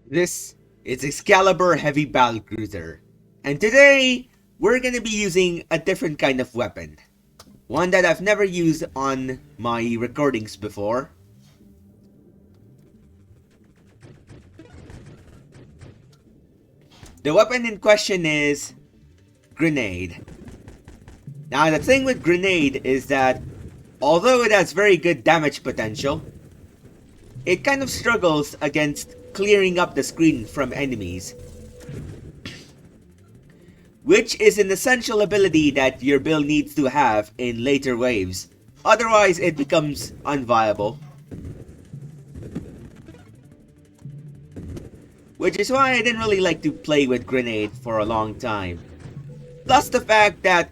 This is Excalibur Heavy Battlecruiser, and today we're gonna be using a different kind of weapon. One that I've never used on my recordings before. The weapon in question is Grenade. Now the thing with Grenade is that although it has very good damage potential, it kind of struggles against clearing up the screen from enemies, which is an essential ability that your build needs to have in later waves. Otherwise, it becomes unviable. Which is why I didn't really like to play with Grenade for a long time. Plus the fact that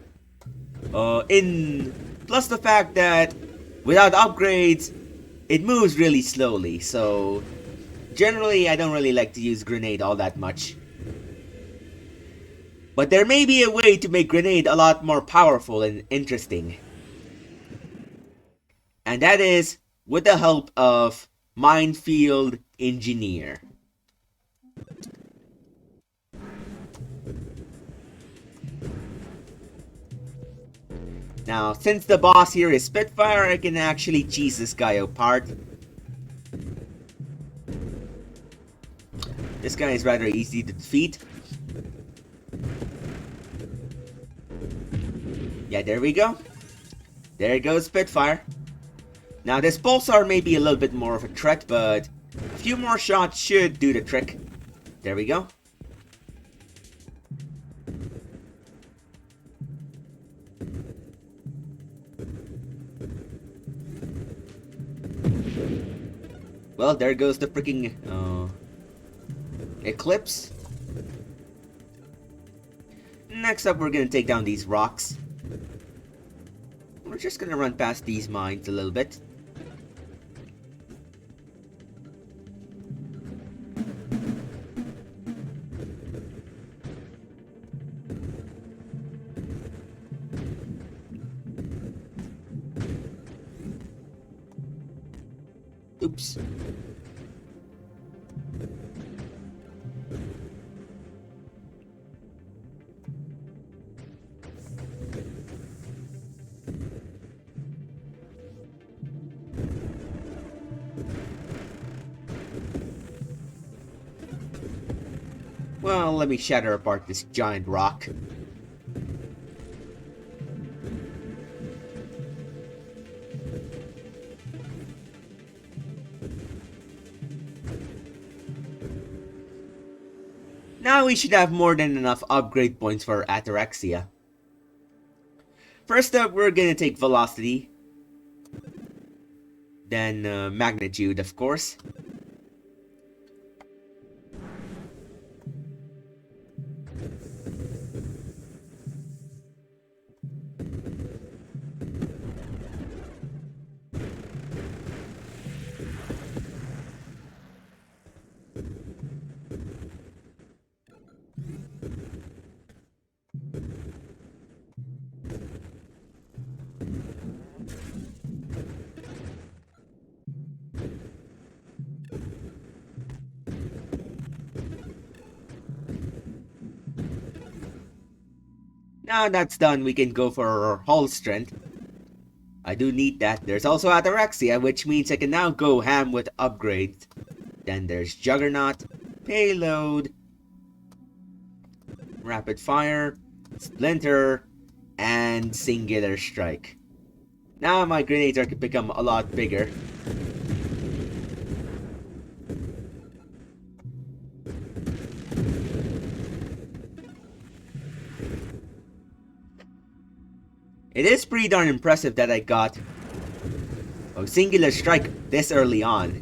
without upgrades, it moves really slowly, so generally I don't really like to use Grenade all that much. But there may be a way to make Grenade a lot more powerful and interesting. And that is with the help of Minefield Engineer. Now, since the boss here is Spitfire, I can actually cheese this guy apart. This guy is rather easy to defeat. Yeah, there we go. There goes Spitfire. Now, this Pulsar may be a little bit more of a threat, but a few more shots should do the trick. There we go. Well, there goes the freaking Eclipse. Next up, we're gonna take down these rocks. We're just gonna run past these mines a little bit. Oops. Well, let me shatter apart this giant rock. Now we should have more than enough upgrade points for Ataraxia. First up, we're gonna take Velocity. Then Magnitude, of course. Now that's done, we can go for Hull Strength. I do need that. There's also Ataraxia, which means I can now go ham with upgrades. Then there's Juggernaut, Payload, Rapid Fire, Splinter, and Singular Strike. Now my grenades are become a lot bigger. It is pretty darn impressive that I got a Singular Strike this early on.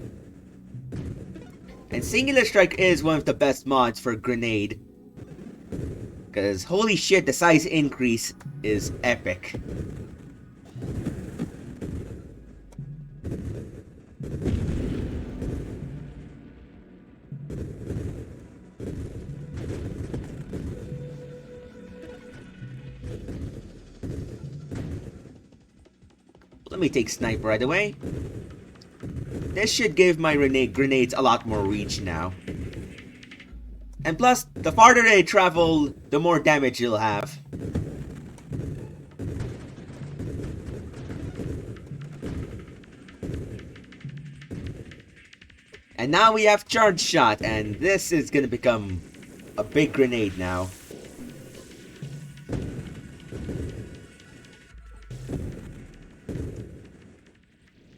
And Singular Strike is one of the best mods for Grenade. Because holy shit, the size increase is epic. Let me take Sniper right away. This should give my grenades a lot more reach now. And plus, the farther they travel, the more damage you'll have. And now we have charge shot, and this is gonna become a big grenade now.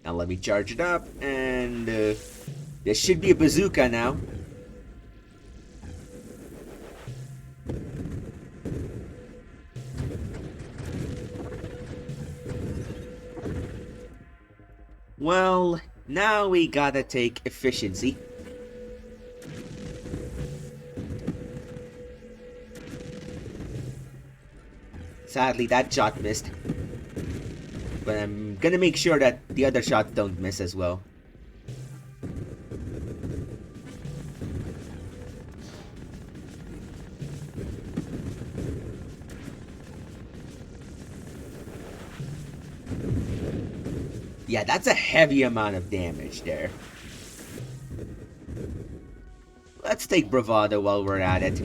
Now let me charge it up, and this should be a bazooka now. Well, now we gotta take efficiency. Sadly, that shot missed. But I'm gonna make sure that the other shots don't miss as well. Yeah, that's a heavy amount of damage there. Let's take bravado while we're at it.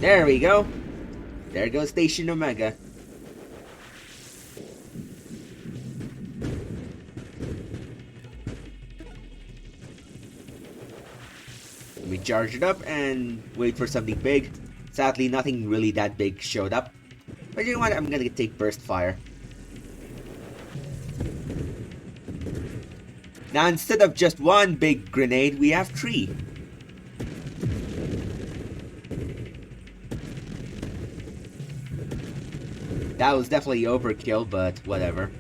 There we go. There goes Station Omega. Let me charge it up and wait for something big. Sadly, nothing really that big showed up. But you know what? I'm gonna take burst fire. Now, instead of just one big grenade, we have 3. That was definitely overkill, but whatever.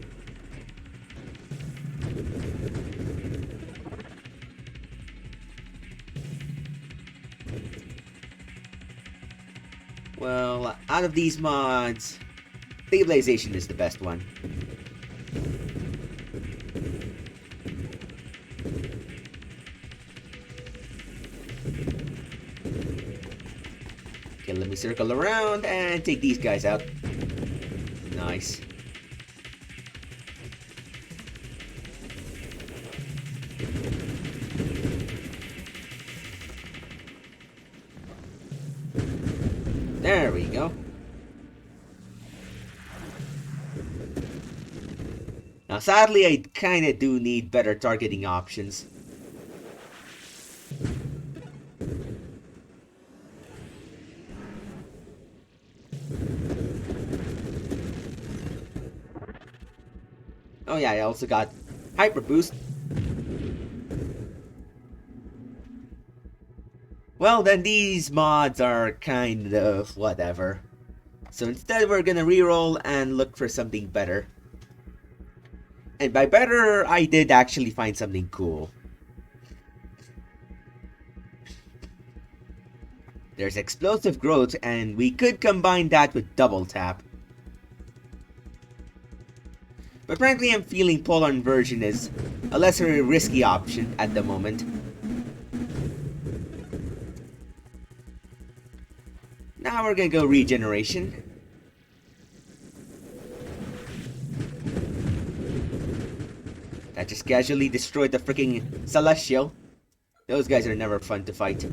Well, out of these mods, stabilization is the best one. Okay, let me circle around and take these guys out. Nice. There we go. Now, sadly, I kinda do need better targeting options. Oh yeah, I also got Hyper Boost. Well, then these mods are kind of whatever. So instead we're gonna reroll and look for something better. And by better, I did actually find something cool. There's explosive growth, and we could combine that with double tap. But frankly, I'm feeling polar inversion is a lesser risky option at the moment. Now we're gonna go regeneration. That just casually destroyed the freaking Celestial. Those guys are never fun to fight.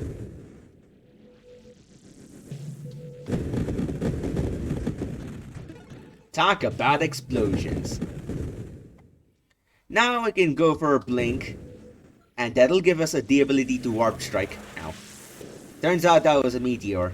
Talk about explosions. Now we can go for a blink, and that'll give us the ability to warp strike. Ow. Turns out that was a meteor.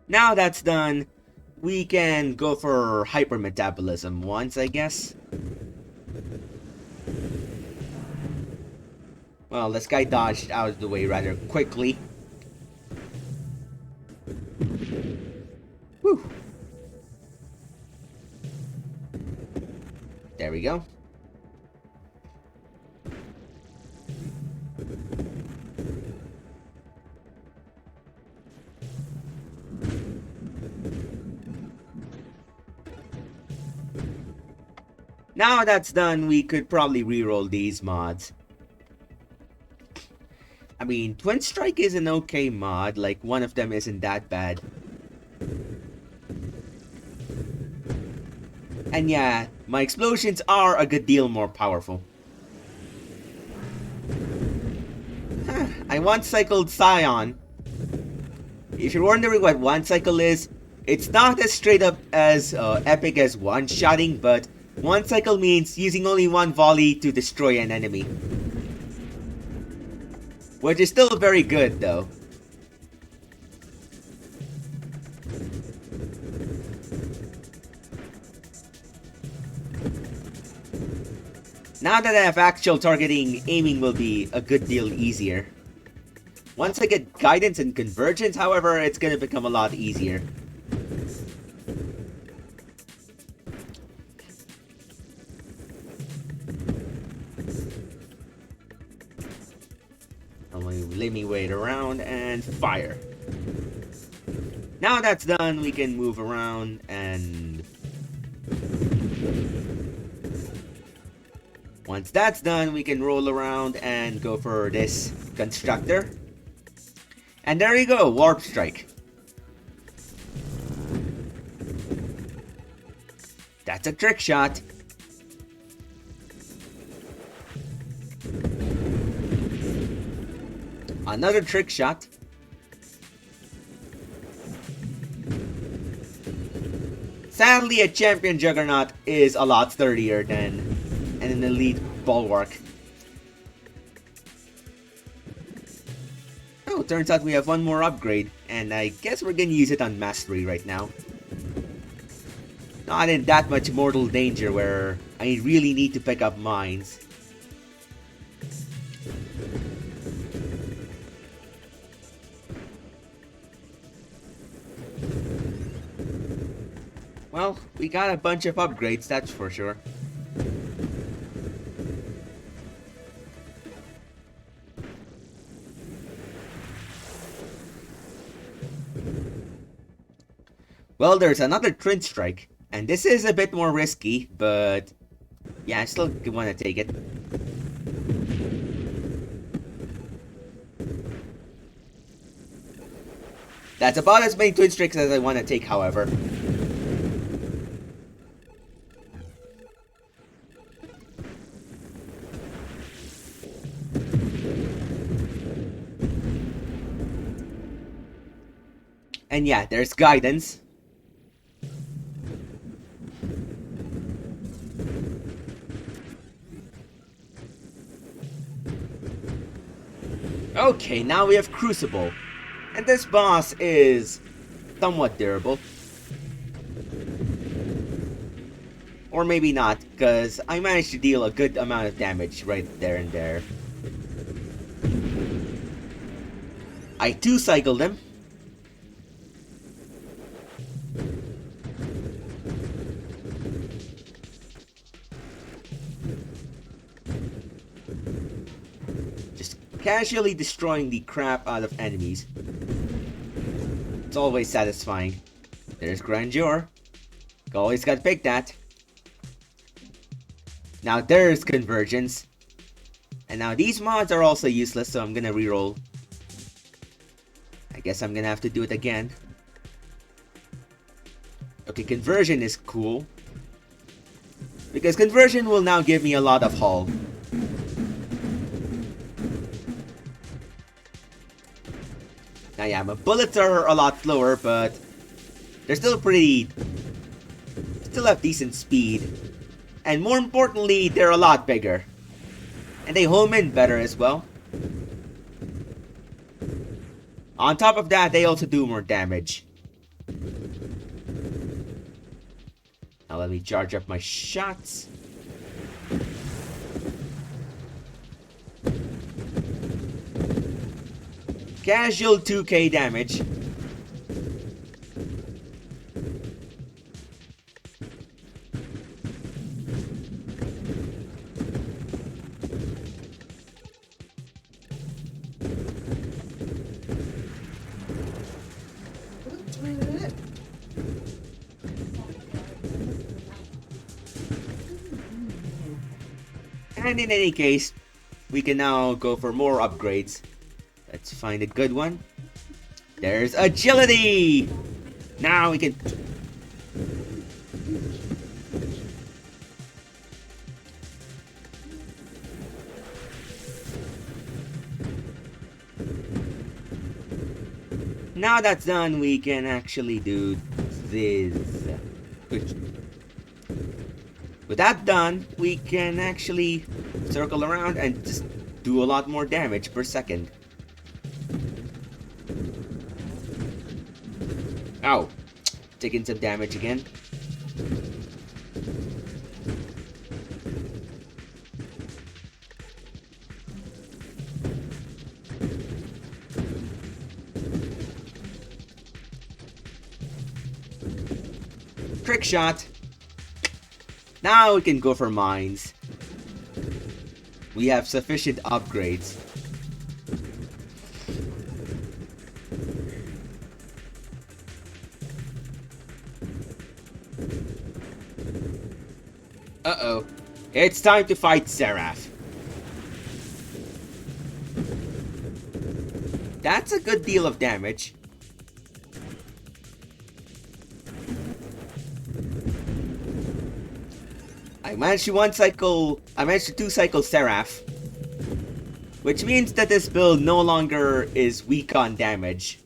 Now that's done, we can go for hypermetabolism once, I guess. Well, this guy dodged out of the way rather quickly. Whew. There we go. Now that's done, we could probably reroll these mods. I mean, Twin Strike is an okay mod, like one of them isn't that bad. And yeah, my explosions are a good deal more powerful. I once cycled Scion. If you're wondering what one cycle is, it's not as straight up as epic as one-shotting, but one cycle means using only one volley to destroy an enemy. Which is still very good though. Now that I have actual targeting, aiming will be a good deal easier. Once I get guidance and convergence, however, it's gonna become a lot easier. Let me wait around and fire. Now that's done, we can move around and... Once that's done, we can roll around and go for this constructor. And there you go, Warp Strike. That's a trick shot. Another trick shot. Sadly, a champion juggernaut is a lot sturdier than an elite bulwark. Oh, turns out we have one more upgrade, and I guess we're gonna use it on Mastery right now. Not in that much mortal danger where I really need to pick up mines. Well, we got a bunch of upgrades, that's for sure. Well, there's another Twin Strike, and this is a bit more risky, but yeah, I still want to take it. That's about as many Twin Strikes as I want to take, however. And yeah, there's guidance. Okay, now we have Crucible. And this boss is somewhat durable. Or maybe not, because I managed to deal a good amount of damage right there and there. I two-cycled him. Casually destroying the crap out of enemies. It's always satisfying. There's Grandeur. Always gotta pick that. Now there's Convergence. And now these mods are also useless, so I'm gonna reroll. I guess I'm gonna have to do it again. Okay, Conversion is cool. Because Conversion will now give me a lot of hull. Now yeah, my bullets are a lot slower, but they're still still have decent speed. And more importantly, they're a lot bigger. And they home in better as well. On top of that, they also do more damage. Now let me charge up my shots. Casual 2k damage. And in any case, we can now go for more upgrades. Let's find a good one. There's agility! Now we can... Now that's done, we can actually do this. With that done, we can actually circle around and just do a lot more damage per second. Ow! Taking some damage again. Trick shot! Now we can go for mines. We have sufficient upgrades. Uh-oh. It's time to fight Seraph. That's a good deal of damage. I managed to two-cycle Seraph. Which means that this build no longer is weak on damage.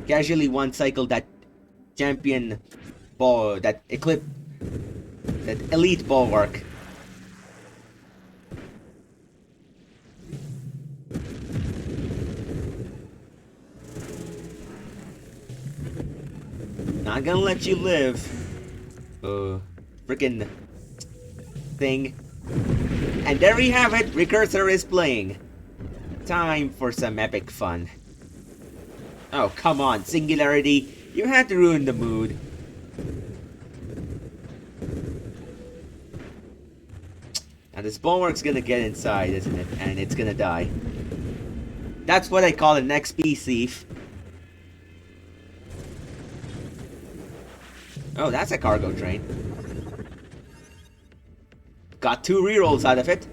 Casually one-cycle that champion ball, that elite bulwark. Not gonna let you live. Frickin' thing. And there we have it, Recursor is playing. Time for some epic fun. Oh, come on, Singularity. You had to ruin the mood. Now this bulwark's gonna get inside, isn't it? And it's gonna die. That's what I call an XP thief. Oh, that's a cargo train. Got 2 rerolls out of it.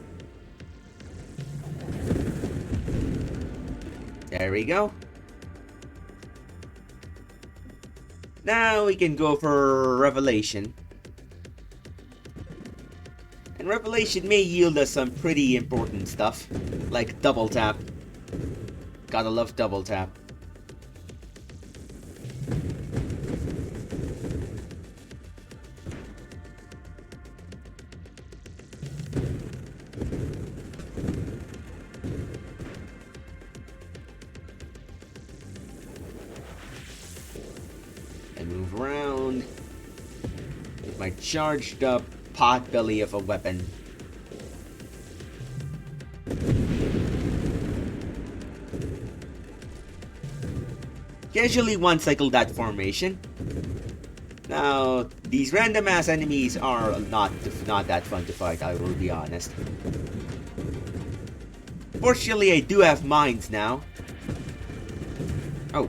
There we go. Now we can go for Revelation. And Revelation may yield us some pretty important stuff. Like double tap. Gotta love double tap. Move around with my charged up potbelly of a weapon. Casually one-cycle that formation. Now, these random ass enemies are not that fun to fight, I will be honest. Fortunately, I do have mines now. Oh.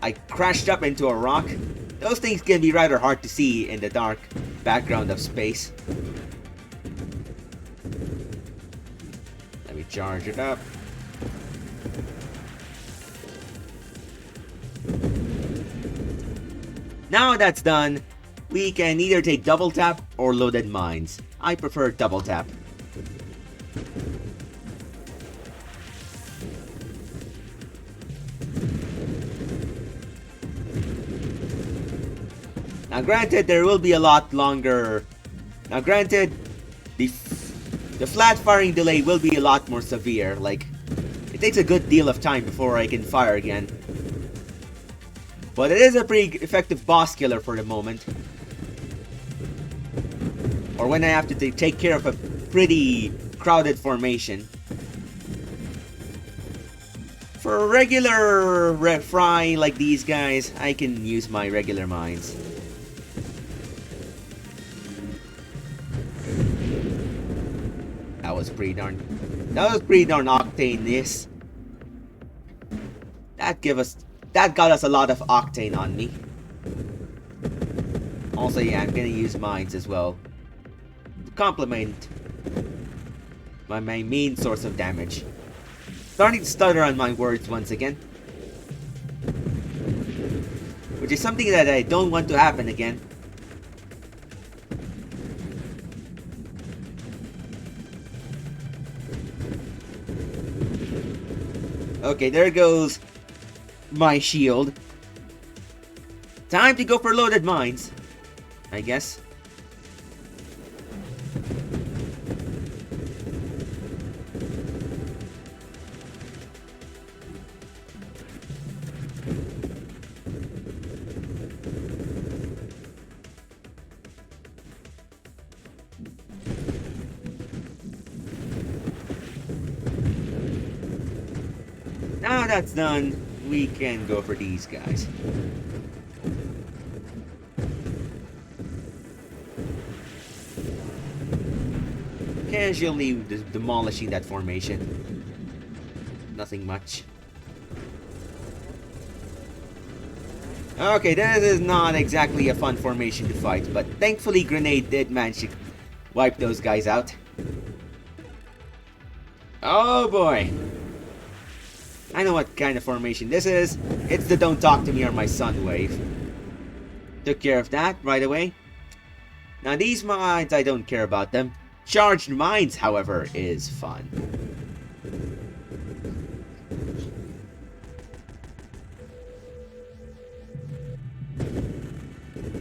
I crashed up into a rock. Those things can be rather hard to see in the dark background of space. Let me charge it up. Now that's done, we can either take double tap or loaded mines. I prefer double tap. Now granted, there will be a lot longer. Now granted, the flat firing delay will be a lot more severe. Like, it takes a good deal of time before I can fire again. But it is a pretty effective boss killer for the moment. Or when I have to take care of a pretty crowded formation. For a regular fry like these guys, I can use my regular mines. That was pretty darn octane-ness. That got us a lot of octane on me. Also, yeah, I'm gonna use mines as well to complement my main source of damage. Starting to stutter on my words once again, which is something that I don't want to happen again. Okay, there goes my shield. Time to go for loaded mines, I guess. Now that's done, we can go for these guys. Casually demolishing that formation. Nothing much. Okay, this is not exactly a fun formation to fight, but thankfully Grenade did manage to wipe those guys out. Oh boy! I know what kind of formation this is. It's the don't talk to me or my son wave. Took care of that right away. Now these mines, I don't care about them. Charged mines, however, is fun.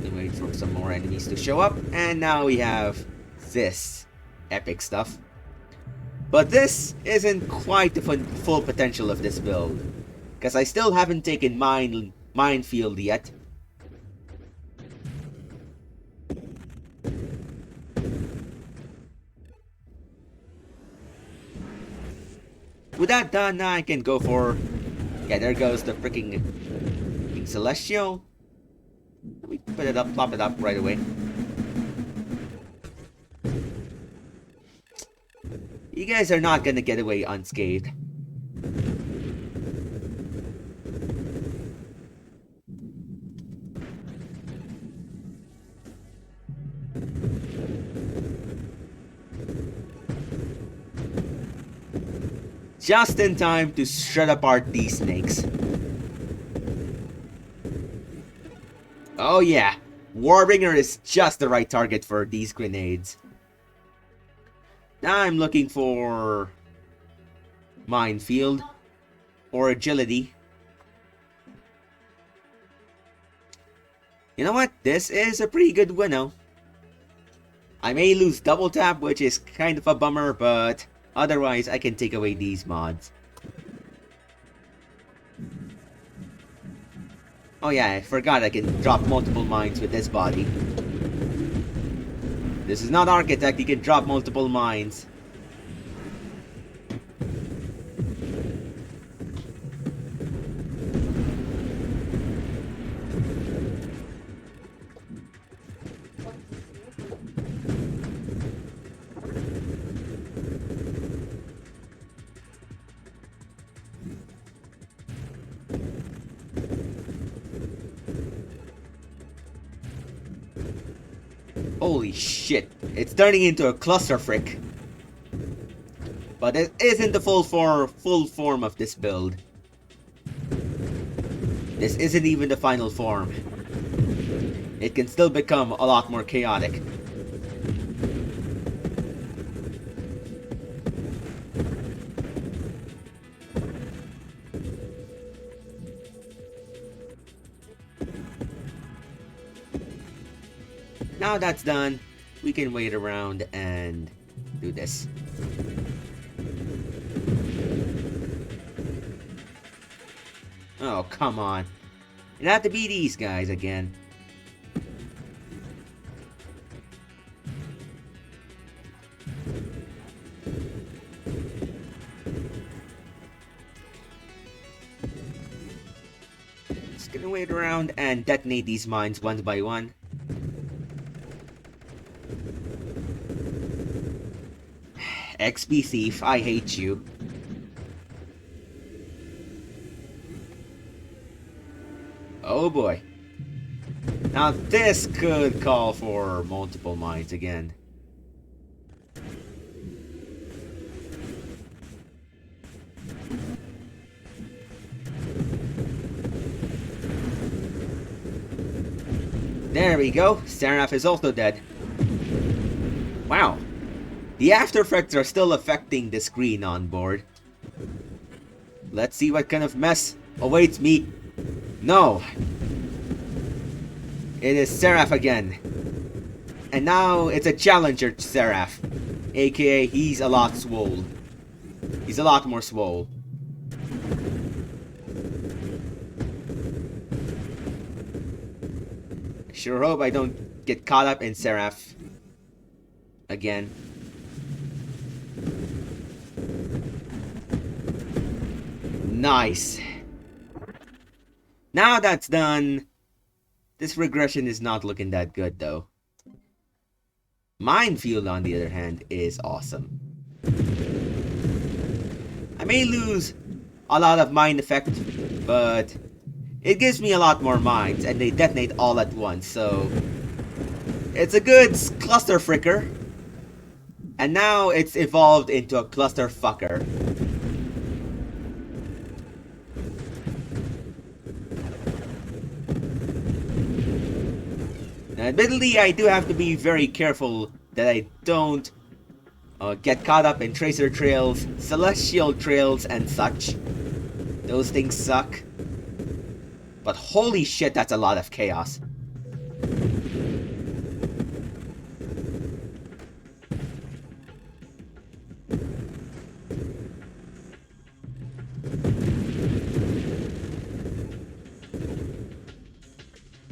We wait for some more enemies to show up, and now we have this epic stuff. But this isn't quite the full potential of this build, because I still haven't taken Minefield yet. With that done, now I can go for... Yeah, there goes the freaking Celestial. Let me put it up, plop it up right away. You guys are not gonna get away unscathed. Just in time to shred apart these snakes. Oh yeah, Warbringer is just the right target for these grenades. Now I'm looking for Minefield or Agility. You know what? This is a pretty good winnow. I may lose double tap, which is kind of a bummer, but otherwise I can take away these mods. Oh yeah, I forgot I can drop multiple mines with this body. This is not Architect, you can drop multiple mines. Holy shit, it's turning into a ClusterF. But it isn't the full form of this build. This isn't even the final form. It can still become a lot more chaotic. Now that's done, we can wait around and do this. Oh, come on. It had to be these guys again. Just gonna wait around and detonate these mines one by one. XP Thief, I hate you. Oh boy. Now this could call for multiple mines again. There we go. ClusterF is also dead. Wow. The after effects are still affecting the screen on board. Let's see what kind of mess awaits me. No. It is ClusterF again. And now it's a challenger ClusterF. AKA he's a lot swole. He's a lot more swole. Sure hope I don't get caught up in ClusterF again. Nice. Now that's done. This regression is not looking that good though. Minefield, on the other hand, is awesome. I may lose a lot of mine effect, but it gives me a lot more mines, and they detonate all at once, so it's a good cluster fricker. And now it's evolved into a cluster fucker. Now, admittedly, I do have to be very careful that I don't get caught up in tracer trails, celestial trails, and such. Those things suck. But holy shit, that's a lot of chaos.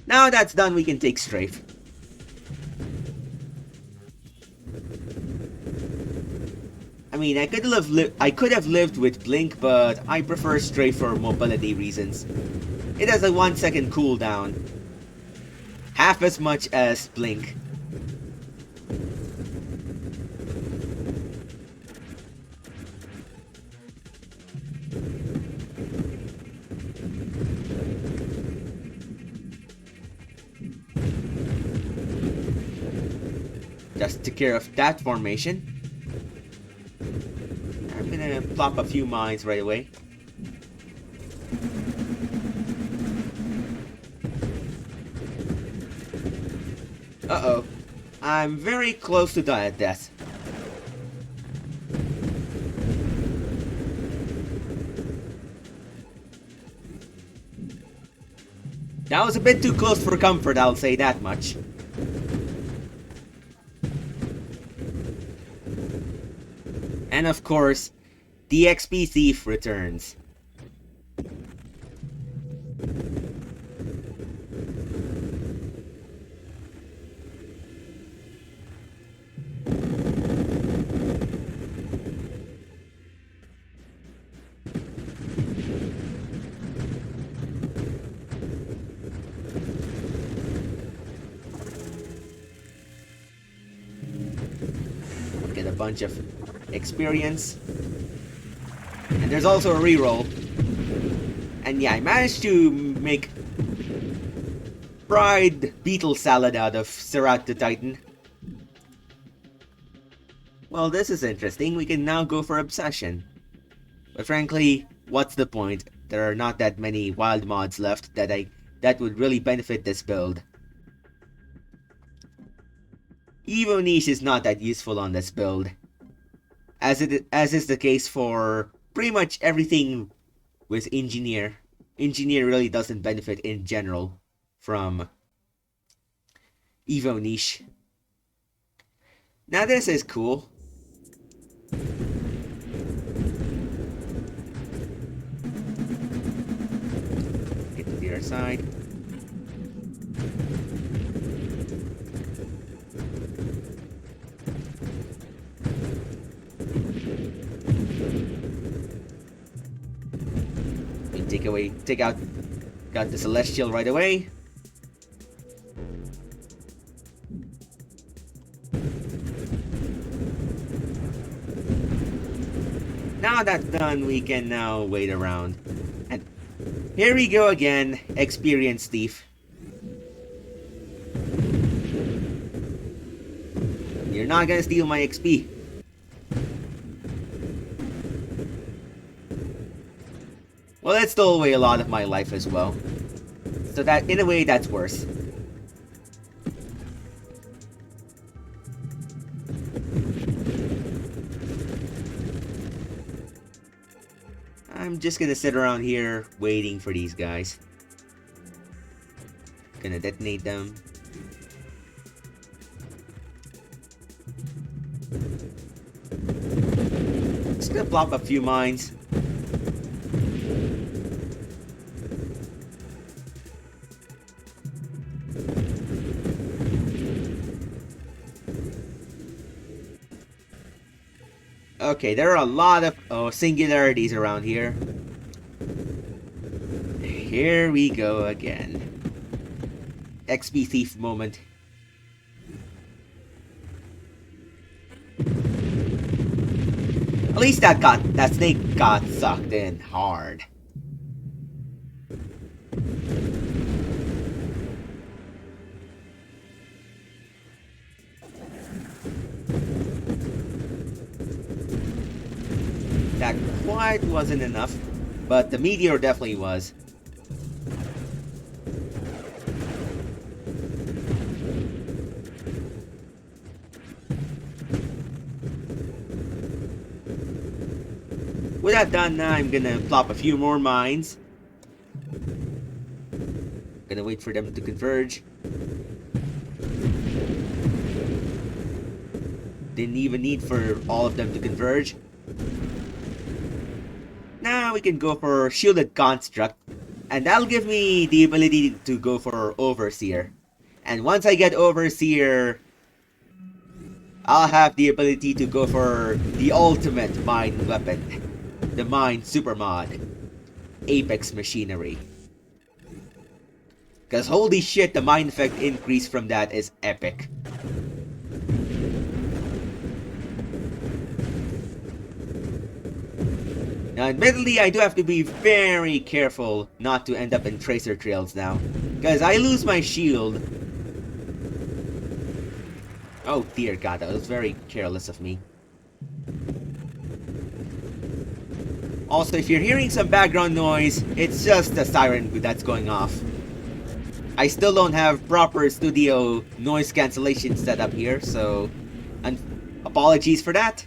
Now that's done, we can take strafe. I mean, I could have lived with blink, but I prefer strafe for mobility reasons. It has a 1 second cooldown, half as much as blink. Just took care of that formation. I'm gonna plop a few mines right away. Uh-oh. I'm very close to death. That was a bit too close for comfort, I'll say that much. And of course, the XP Thief returns. Get a bunch of experience. And there's also a reroll. And yeah, I managed to make fried beetle salad out of Serat the Titan. Well, this is interesting. We can now go for Obsession. But frankly, what's the point? There are not that many wild mods left that would really benefit this build. Evo Niche is not that useful on this build, as is the case for pretty much everything with Engineer. Engineer really doesn't benefit in general from Evo Niche. Now this is cool. Get to the other side. Got the Celestial right away. Now that's done, we can now wait around. And Here we go again, experienced thief. You're not gonna steal my XP. Well, it stole away a lot of my life as well. So that, in a way, that's worse. I'm just gonna sit around here waiting for these guys. Gonna detonate them. Just gonna plop a few mines. Okay, there are a lot of singularities around here. Here we go again. XP thief moment. At least that snake got sucked in hard. That quite wasn't enough, but the meteor definitely was. With that done, I'm gonna plop a few more mines. Gonna wait for them to converge. Didn't even need for all of them to converge. Now we can go for Shielded Construct, and that'll give me the ability to go for Overseer. And once I get Overseer, I'll have the ability to go for the ultimate mine weapon, the Mine Super Mod, Apex Machinery. Cause holy shit, the mine effect increase from that is epic. Now, admittedly, I do have to be very careful not to end up in tracer trails now. Because I lose my shield. Oh dear god, that was very careless of me. Also, if you're hearing some background noise, it's just the siren that's going off. I still don't have proper studio noise cancellation set up here, so apologies for that.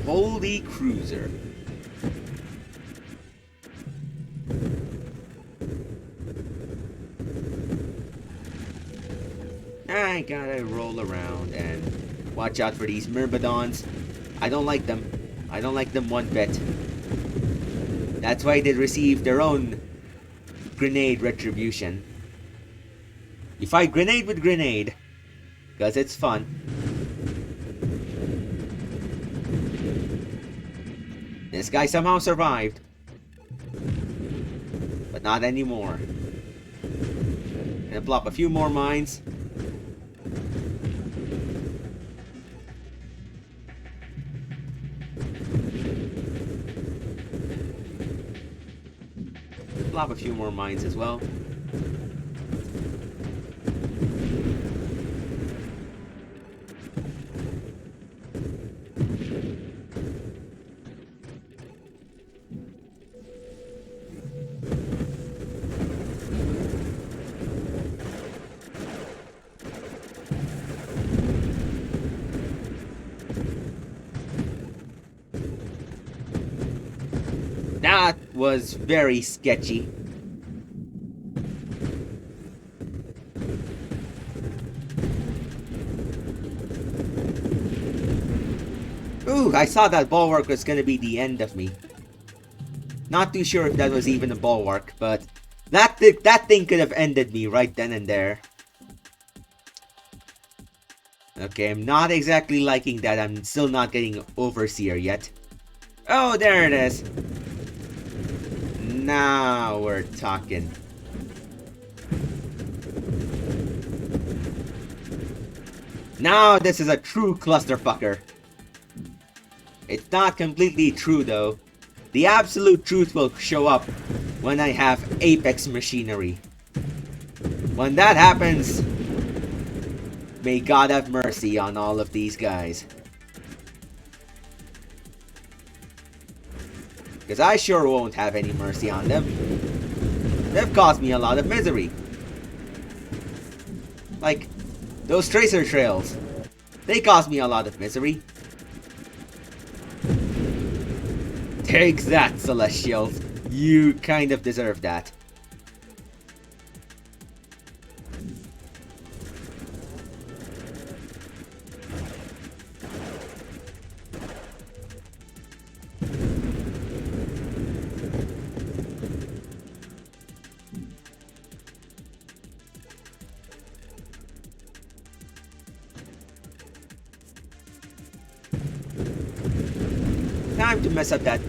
Holy cruiser. I gotta roll around and watch out for these Myrmidons. I don't like them. I don't like them one bit. That's why they receive their own grenade retribution. You fight grenade with grenade, because it's fun. This guy somehow survived. But not anymore. Gonna plop a few more mines. Plop a few more mines as well. That was very sketchy. Ooh, I saw that bulwark was gonna be the end of me. Not too sure if that was even a bulwark, but that thing could have ended me right then and there. Okay, I'm not exactly liking that. I'm still not getting Overseer yet. Oh, there it is. Now we're talking. Now this is a true clusterfucker. It's not completely true though. The absolute truth will show up when I have Apex machinery. When that happens, may God have mercy on all of these guys. Because I sure won't have any mercy on them. They've caused me a lot of misery. Like, those tracer trails. They caused me a lot of misery. Take that, Celestials. You kind of deserve that. Time to mess up that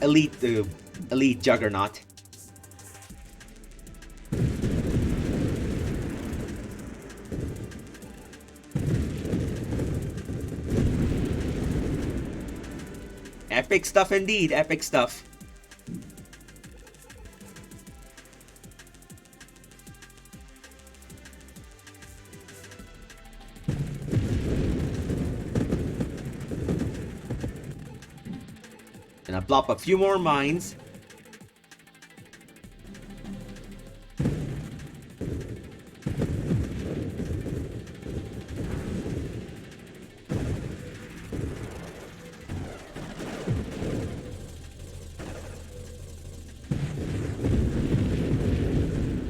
elite juggernaut. Epic stuff indeed, epic stuff. Gonna plop a few more mines.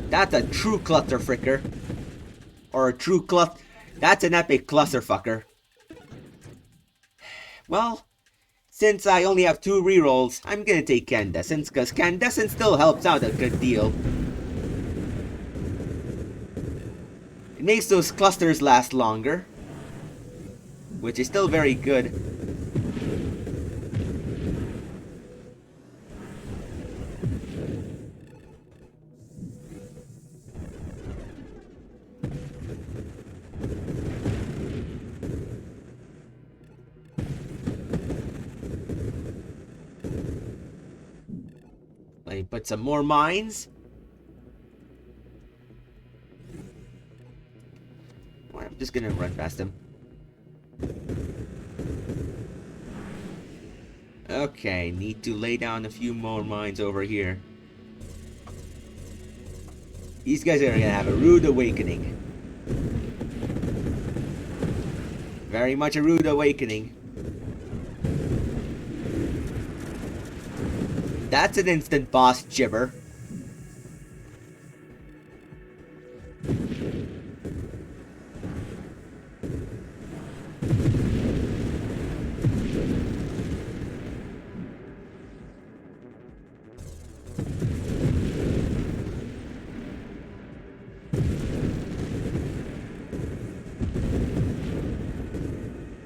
That's a true cluster fricker. Or a true that's an epic clusterfucker. Well, since I only have 2 rerolls, I'm gonna take Candescence, because Candescence still helps out a good deal. It makes those clusters last longer, which is still very good. Let me put some more mines. Well, I'm just gonna run past them. Okay, need to lay down a few more mines over here. These guys are gonna have a rude awakening. Very much a rude awakening. That's an instant boss gibber.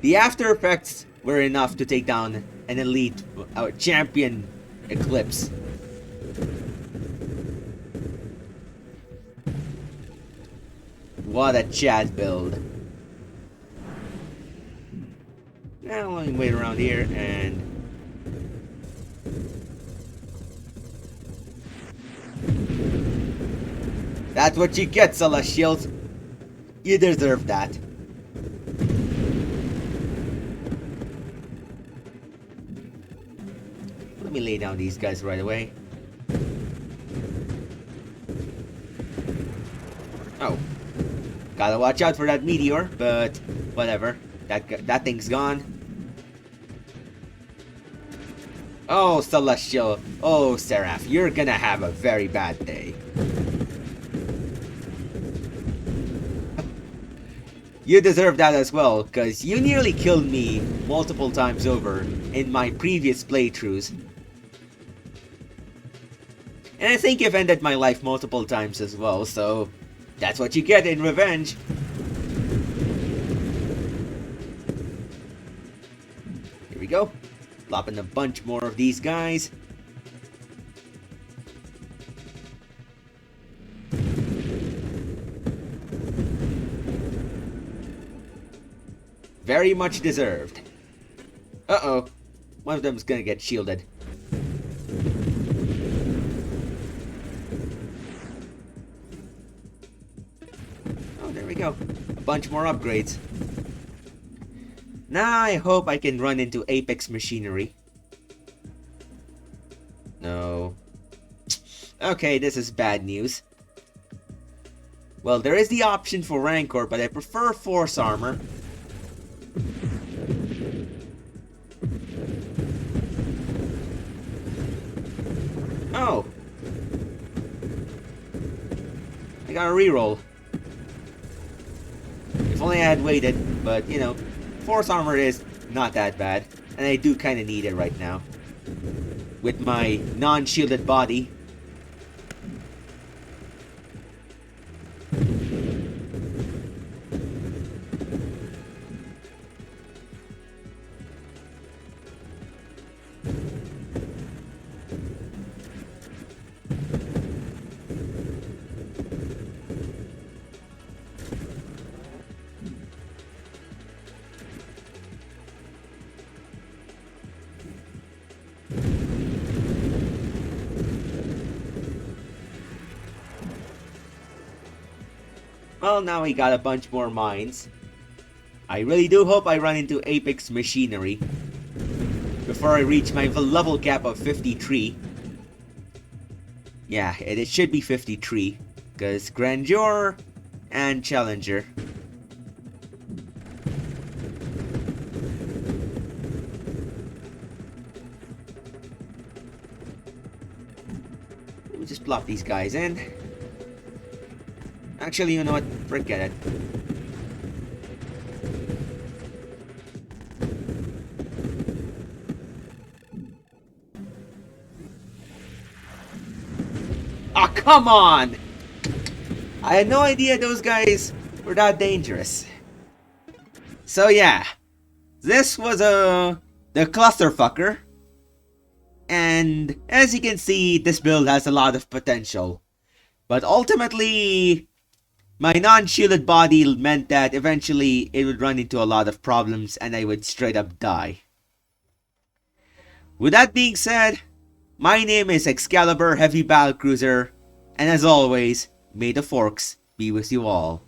The after effects were enough to take down an elite champion Eclipse. What a Chad build. Now let me wait around here and that's what you get, Celestials. You deserve that. Let me lay down these guys right away. Oh. Gotta watch out for that meteor, but whatever. That thing's gone. Oh, Celestial. Oh, Seraph. You're gonna have a very bad day. You deserve that as well, because you nearly killed me multiple times over in my previous playthroughs. And I think you've ended my life multiple times as well, so that's what you get in revenge. Here we go. Plopping a bunch more of these guys. Very much deserved. Uh-oh. One of them's gonna get shielded. Oh, there we go. A bunch more upgrades. Now I hope I can run into Apex machinery. No. Okay, this is bad news. Well, there is the option for Rancor, but I prefer Force Armor. Oh! I got a reroll. If only I had waited, but you know, Force Armor is not that bad, and I do kind of need it right now. With my non-shielded body. Well, now we got a bunch more mines. I really do hope I run into Apex machinery before I reach my level cap of 53. Yeah, it should be 53, because Grandeur and Challenger. Let me just plop these guys in. Actually, you know what? Forget it. Ah, come on! I had no idea those guys were that dangerous. So yeah, this was the clusterfucker. And as you can see, this build has a lot of potential. But ultimately, my non-shielded body meant that eventually it would run into a lot of problems and I would straight up die. With that being said, my name is Excalibur Heavy Battlecruiser, and as always, may the forks be with you all.